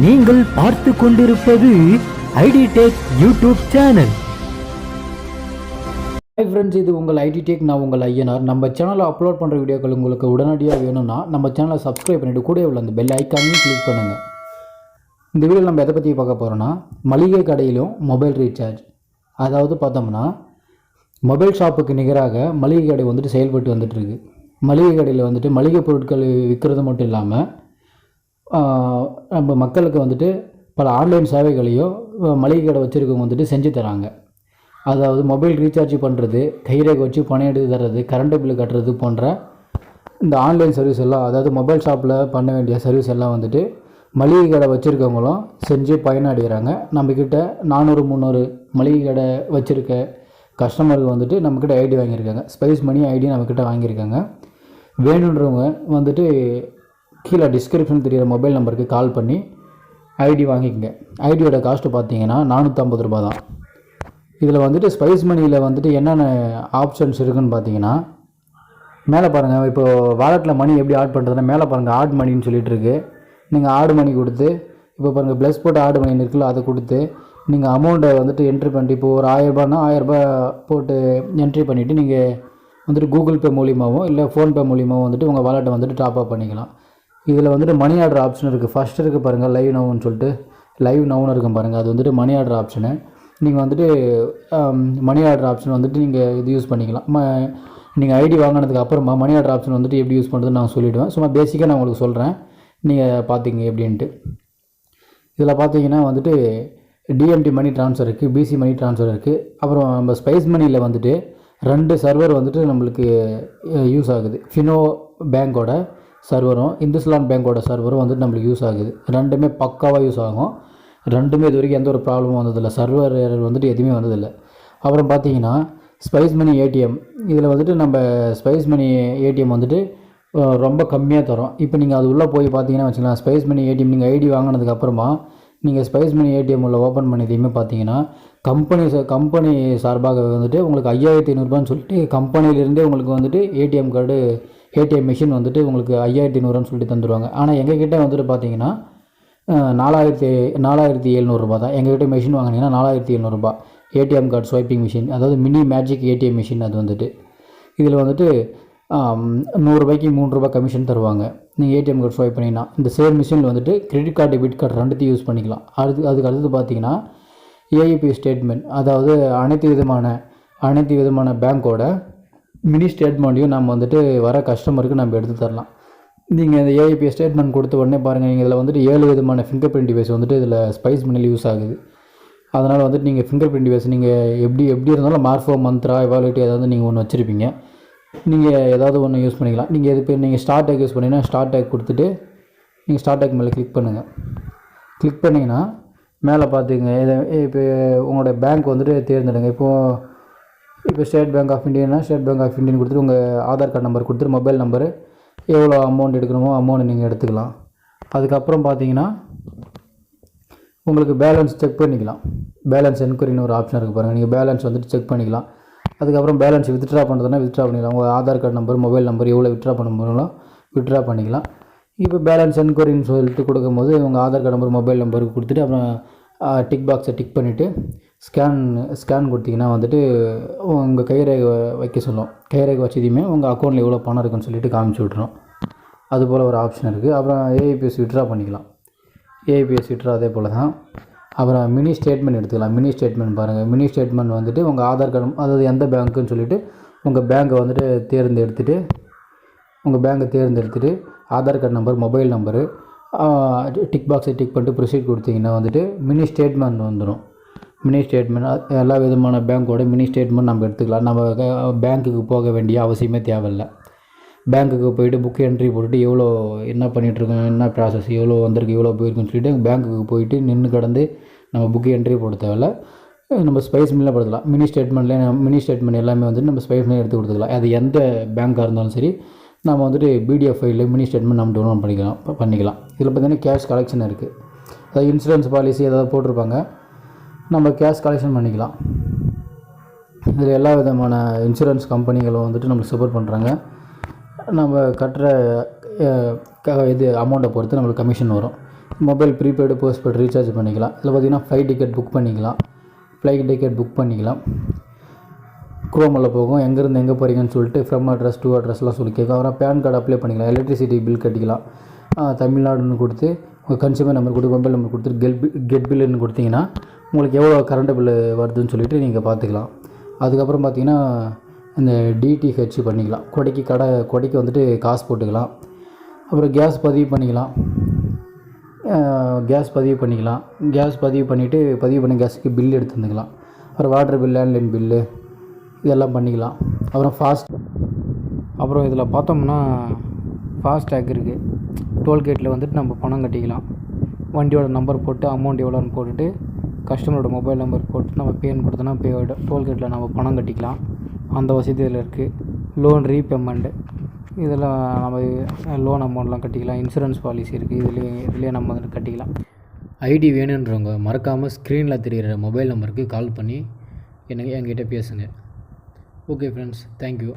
நீங்கள் பார்த்து கொண்டிருப்பது IT tech YouTube channel. Hi friends, இது உங்கள் ஐடி டெக். நான் உங்கள் ஐயனார். நம்ம சேனலில் அப்லோட் பண்ணுற வீடியோக்கள் உங்களுக்கு உடனடியாக வேணும்னா நம்ம சேனலை சப்ஸ்கிரைப் பண்ணிவிட்டு கூட உள்ள அந்த பெல் ஐக்கானையும் கிளிக் பண்ணுங்கள். இந்த வீடியோவில் நம்ம எதை பற்றி பார்க்க போகிறோன்னா, மளிகை கடையிலும் மொபைல் ரீசார்ஜ். அதாவது பார்த்தோம்னா, மொபைல் ஷாப்புக்கு நிகராக மளிகை கடை வந்துட்டு செயல்பட்டு வந்துட்டுருக்கு. மளிகை கடையில் வந்துட்டு மளிகை பொருட்கள் விற்கிறது மட்டும் இல்லாமல் நம்ம மக்களுக்கு வந்துட்டு பல ஆன்லைன் சேவைகளையோ மளிகை கடை வச்சுருக்கவங்க வந்துட்டு செஞ்சு தராங்க. அதாவது மொபைல் ரீசார்ஜ் பண்ணுறது, கைரேகை வச்சு பணம் எடுத்து தர்றது, கரண்ட் பில்லு கட்டுறது போன்ற இந்த ஆன்லைன் சர்வீஸ் எல்லாம், அதாவது மொபைல் ஷாப்பில் பண்ண வேண்டிய சர்வீஸ் எல்லாம் வந்துட்டு மளிகை கடை வச்சுருக்கவங்களும் செஞ்சு பயனடைகிறாங்க. நம்மக்கிட்ட 400-300 மளிகை கடை வச்சுருக்க கஸ்டமருக்கு வந்துட்டு நம்மக்கிட்ட ஐடி வாங்கியிருக்காங்க. ஸ்பைஸ் மணி ஐடி நம்மக்கிட்ட வாங்கியிருக்காங்க. வேணுன்றவங்க வந்துட்டு கீழே டிஸ்கிரிப்ஷன் தெரிகிற மொபைல் நம்பருக்கு கால் பண்ணி ஐடி வாங்கிக்கங்க. ஐடியோட காஸ்ட்டு பார்த்தீங்கன்னா 450 ரூபா தான். இதில் வந்துட்டு ஸ்பைஸ் மணியில் வந்துட்டு என்னென்ன ஆப்ஷன்ஸ் இருக்குதுன்னு பார்த்தீங்கன்னா, மேலே பாருங்கள். இப்போது வாலெட்டில் மணி எப்படி ஆட் பண்ணுறதுன்னா, மேலே பாருங்கள் ஆட் மணின்னு சொல்லிட்டு இருக்கு. நீங்கள் ஆட் மணி கொடுத்து, இப்போ பாருங்கள் ப்ளஸ் போட்டு ஆட் மணி இருக்குல்ல, அதை கொடுத்து நீங்கள் அமௌண்ட்டை வந்துட்டு என்ட்ரி பண்ணிட்டு, இப்போ ஒரு 1000 ரூபான்னா 1000 ரூபாய் போட்டு என்ட்ரி பண்ணிவிட்டு நீங்கள் வந்துட்டு கூகுள் பே மூலியமாகவும் இல்லை ஃபோன்பே மூலியமாகவும் வந்துட்டு உங்கள் வாலெட்டை வந்துட்டு டாப்அப் பண்ணிக்கலாம். இதில் வந்துட்டு மணி ஆர்டர் ஆப்ஷன் இருக்குது. ஃபஸ்ட் இருக்குது பாருங்கள், லைவ் நவுன்னு சொல்லிட்டு, லைவ் நவுன்னு இருக்கும் பாருங்கள். அது வந்துட்டு மணி ஆர்டர் ஆப்ஷனு. நீங்கள் வந்துட்டு மணி ஆர்டர் ஆப்ஷன் வந்துட்டு நீங்கள் இது யூஸ் பண்ணிக்கலாம். நீங்கள் ஐடி வாங்கினதுக்கு அப்புறமா மணி ஆர்டர் ஆப்ஷன் வந்துட்டு எப்படி யூஸ் பண்ணுறதுன்னு நான் சொல்லிவிடுவேன். சும்மா பேசிக்காக நான் உங்களுக்கு சொல்கிறேன், நீங்கள் பார்த்திங்க எப்படின்ட்டு. இதில் பார்த்தீங்கன்னா வந்துட்டு டிஎம்டி மணி ட்ரான்ஸ்ஃபர் இருக்குது, பிசி மணி ட்ரான்ஸ்ஃபர் இருக்குது. அப்புறம் நம்ம ஸ்பைஸ் மணியில் வந்துட்டு 2 சர்வர் வந்துட்டு நம்மளுக்கு யூஸ் ஆகுது. ஃபினோ பேங்கோட சர்வரும் இந்துஸ்லாண்ட் பேங்கோட சர்வரும் வந்துட்டு நம்மளுக்கு யூஸ் ஆகுது. ரெண்டுமே பக்காவாக யூஸ் ஆகும். ரெண்டுமே இது வரைக்கும் எந்த ஒரு ப்ராப்ளமும் வந்ததில்லை. சர்வர் வந்துட்டு எதுவுமே வந்ததில்லை. அப்புறம் பார்த்தீங்கன்னா ஸ்பைஸ் மணி ஏடிஎம். இதில் வந்துட்டு நம்ம ஸ்பைஸ் மணி ஏடிஎம் வந்துட்டு ரொம்ப கம்மியாக தரும். இப்போ நீங்கள் அது உள்ளே போய் பார்த்தீங்கன்னா வச்சுக்கலாம், ஸ்பைஸ் மணி ஏடிஎம் நீங்கள் ஐடி வாங்கினதுக்கப்புறமா நீங்கள் ஸ்பைஸ் மணி ஏடிஎம் உள்ள ஓப்பன் பண்ணியதையுமே பார்த்தீங்கன்னா கம்பெனி சார்பாக வந்துட்டு உங்களுக்கு 5500 சொல்லிட்டு கம்பெனிலேருந்தே உங்களுக்கு வந்துட்டு ஏடிஎம் மிஷின் வந்துட்டு உங்களுக்கு 5500 சொல்லிட்டு தந்துடுவாங்க. ஆனால் எங்ககிட்ட வந்துட்டு பார்த்தீங்கன்னா 4700 ரூபா தான். எங்ககிட்ட மிஷின் வாங்கினீங்கன்னா 4700 ரூபா. ஏடிஎம் கார்டு ஸ்வைப்பிங் மிஷின், அதாவது மினி மேஜிக் ஏடிஎம் மிஷின். அது வந்துட்டு இதில் வந்துட்டு 100 ரூபாய்க்கு 3 ரூபா கமிஷன் தருவாங்க. நீங்கள் ஏடிஎம் கார்டு ஸ்வைப் பண்ணிங்கன்னா இந்த சேம் மிஷினில் வந்துட்டு கிரெடிட் கார்டு, டெபிட் கார்டு ரெண்டுத்தையும் யூஸ் பண்ணிக்கலாம். அதுக்கு அடுத்தது பார்த்தீங்கன்னா ஏஐபி ஸ்டேட்மெண்ட், அதாவது அனைத்து விதமான பேங்க்கோட மினி ஸ்டேட்மெண்ட்டையும் நம்ம வந்துட்டு வர கஸ்டமருக்கு நம்ம எடுத்து தரலாம். நீங்கள் இந்த ஏஐபி ஸ்டேட்மெண்ட் கொடுத்த உடனே பாருங்கள், நீங்கள் இதில் வந்துட்டு 7 விதமான ஃபிங்கர் பிரிண்ட் டிவைஸ் வந்துட்டு இதில் ஸ்பைஸ் மணியில் யூஸ் ஆகுது. அதனால் வந்துட்டு நீங்கள் ஃபிங்கர் பிரிண்ட் டிவைஸ் நீங்கள் எப்படி இருந்தாலும் மார்ஃபோ, மந்த்ரா, எவாலுட்டி ஏதாவது நீங்கள் ஒன்று வச்சுருப்பீங்க. நீங்கள் ஏதாவது ஒன்று யூஸ் பண்ணிக்கலாம். நீங்கள் இது பேர் நீங்கள் ஸ்டார் டேக் யூஸ் பண்ணிங்கன்னா ஸ்டார் டேக் கொடுத்துட்டு நீங்கள் ஸ்டார் டேக் மேலே கிளிக் பண்ணுங்கள். கிளிக் பண்ணிங்கன்னா மேலே பார்த்துங்க, இப்போ உங்களோட பேங்க் வந்துட்டு தேர்ந்தெடுங்க. இப்போ ஸ்டேட் பேங்க் ஆஃப் இந்தியானா ஸ்டேட் பேங்க் ஆஃப் இந்தியன் கொடுத்துட்டு உங்கள் ஆதார் கார்டு நம்பர் கொடுத்துட்டு மொபைல் நம்பரு எவ்வளோ அமௌண்ட் எடுக்கணுமோ அமௌண்ட் நீங்கள் எடுத்துக்கலாம். அதுக்கப்புறம் பார்த்தீங்கன்னா உங்களுக்கு பேலன்ஸ் செக் பண்ணிக்கலாம். பேலன்ஸ் என்கொயரின்னு ஒரு ஆப்ஷன் இருக்குது பாருங்கள். நீங்கள் பேலன்ஸ் வந்துட்டு செக் பண்ணிக்கலாம். அதுக்கப்புறம் பேலன்ஸ் வித்ட்ரா பண்ணுறதுனா வித்ட்ரா பண்ணிக்கலாம். உங்கள் Aadhaar card number, mobile number எவ்வளோ வித்ட்ரா பண்ண முடியுமோ வித்ட்ரா பண்ணிக்கலாம். இப்போ பேலன்ஸ் என்கொயரின்னு சொல்லிட்டு கொடுக்கும்போது உங்கள் ஆதார் கார்டு நம்பர், மொபைல் நம்பருக்கு கொடுத்துட்டு அப்புறம் டிக் பாக்ஸை டிக் பண்ணிவிட்டு ஸ்கேன் கொடுத்தீங்கன்னா வந்துட்டு உங்கள் கைரேகை வைக்க சொல்லும். கைரேகை வச்சதையுமே உங்கள் அக்கௌண்ட்டில் எவ்வளோ பணம் இருக்குன்னு சொல்லிட்டு காமிச்சு விட்றோம். அதுபோல் ஒரு ஆப்ஷன் இருக்குது. அப்புறம் ஏஐபிஎஸ் வித்ட்ரா பண்ணிக்கலாம். ஏஐபிஎஸ் வித்ட்ரா அதே போல் தான். அப்புறம் மினி ஸ்டேட்மெண்ட் எடுத்துக்கலாம். மினி ஸ்டேட்மெண்ட் பாருங்கள். மினி ஸ்டேட்மெண்ட் வந்துட்டு உங்கள் ஆதார் கார்டு, அதாவது எந்த பேங்க்குன்னு சொல்லிவிட்டு உங்கள் பேங்க்கை வந்துட்டு தேர்ந்தெடுத்துட்டு Aadhaar card number, mobile number tick பாக்ஸை டிக் பண்ணிட்டு ப்ரொசீட் கொடுத்தீங்கன்னா வந்துட்டு மினி ஸ்டேட்மெண்ட் வந்துடும். மினி ஸ்டேட்மெண்ட் எல்லா விதமான பேங்க்கோட மினி ஸ்டேட்மெண்ட் நம்ம எடுத்துக்கலாம். நம்ம பேங்க்குக்கு போக வேண்டிய அவசியமே தேவையில்லை. பேங்க்குக்கு போய்ட்டு புக் என்ட்ரி போட்டுட்டு எவ்வளோ என்ன பண்ணிகிட்ருக்கோம், என்ன ப்ராசஸ், எவ்வளோ வந்திருக்கு, எவ்வளோ போயிருக்குன்னு சொல்லிட்டு பேங்க்குக்கு போயிட்டு நின்று கடந்து நம்ம புக்கு என்ட்ரி போட தேவையில்ல. நம்ம ஸ்பைஸ் மில்லில் படுத்தலாம். மினி ஸ்டேட்மெண்ட் எல்லாமே வந்துட்டு நம்ம ஸ்பைஸ் மில்லில் எடுத்து கொடுத்துக்கலாம். அது எந்த பேங்க்காக இருந்தாலும் சரி, நம்ம வந்துட்டு பிடிஎஃப் ஃபைலில் மினி ஸ்டேட்மெண்ட் நம்ம டவுன்லோட் பண்ணிக்கலாம். இதில் பார்த்திங்கன்னா கேஷ் கலெக்ஷன் இருக்குது. அதாவது இன்சூரன்ஸ் பாலிசி ஏதாவது போட்டிருப்பாங்க, நம்ம கேஷ் கலெக்ஷன் பண்ணிக்கலாம். இதில் எல்லா விதமான இன்சூரன்ஸ் கம்பெனிகளும் வந்துட்டு நம்மளுக்கு சப்போர்ட் பண்ணுறாங்க. நம்ம கட்டுற இது அமௌண்ட்டை பொறுத்து நம்மளுக்கு கமிஷன் வரும். மொபைல் ப்ரீபெய்டு போஸ்ட்பெய்டு ரீசார்ஜ் பண்ணிக்கலாம். இதில் பார்த்திங்கன்னா ஃப்ளைட் டிக்கெட் புக் பண்ணிக்கலாம். குரோமில் போகும், எங்கேருந்து எங்கே போகிறீங்கன்னு சொல்லிட்டு ஃப்ரம் அட்ரஸ் டூ அட்ரஸ்லாம் சொல்லி கேட்கும். அப்புறம் பேன் கார்டு அப்ளை பண்ணிக்கலாம். எலக்ட்ரிசிட்டி பில் கட்டிக்கலாம். தமிழ்நாடுன்னு கொடுத்து உங்கள் கன்சியூமர் நம்பர் கொடுத்து மொபைல் நம்பர் கொடுத்துட்டு கெட் பில்லுன்னு கொடுத்தீங்கன்னா உங்களுக்கு எவ்வளோ கரண்ட் பில்லு வருதுன்னு சொல்லிட்டு நீங்கள் பார்த்துக்கலாம். அதுக்கப்புறம் பார்த்திங்கன்னா இந்த டிடிஹெச் பண்ணிக்கலாம். கொடைக்கு வந்துட்டு காசு போட்டுக்கலாம். அப்புறம் கேஸ் பதிவு பண்ணிக்கலாம். கேஸ் பதிவு பண்ணிவிட்டு பதிவு பண்ண கேஸுக்கு பில் எடுத்து வந்துக்கலாம். அப்புறம் வாட்டர் பில், லேண்ட்லைன் பில்லு இதெல்லாம் பண்ணிக்கலாம். அப்புறம் இதில் பார்த்தோம்னா ஃபாஸ்டேக் இருக்குது. டோல்கேட்டில் வந்துட்டு நம்ம பணம் கட்டிக்கலாம். வண்டியோட நம்பர் போட்டு அமௌண்ட் எவ்வளோன்னு போட்டுட்டு கஸ்டமரோட மொபைல் நம்பர் போட்டு நம்ம பேன்னு கொடுத்தோன்னா பே ஆகிடும். டோல்கேட்டில் நம்ம பணம் கட்டிக்கலாம். அந்த வசதி இதில் இருக்குது. லோன் ரீபேமெண்ட்டு இதெல்லாம் நம்ம லோன் அமௌண்ட்லாம் கட்டிக்கலாம். இன்சூரன்ஸ் பாலிசி இருக்குது. இதுலேயே நம்ம வந்துட்டு கட்டிக்கலாம். ஐடி வேணுன்றவங்க மறக்காமல் ஸ்க்ரீனில் தெரிகிற மொபைல் நம்பருக்கு கால் பண்ணி என்கிட்ட பேசுங்க. Okay friends, thank you.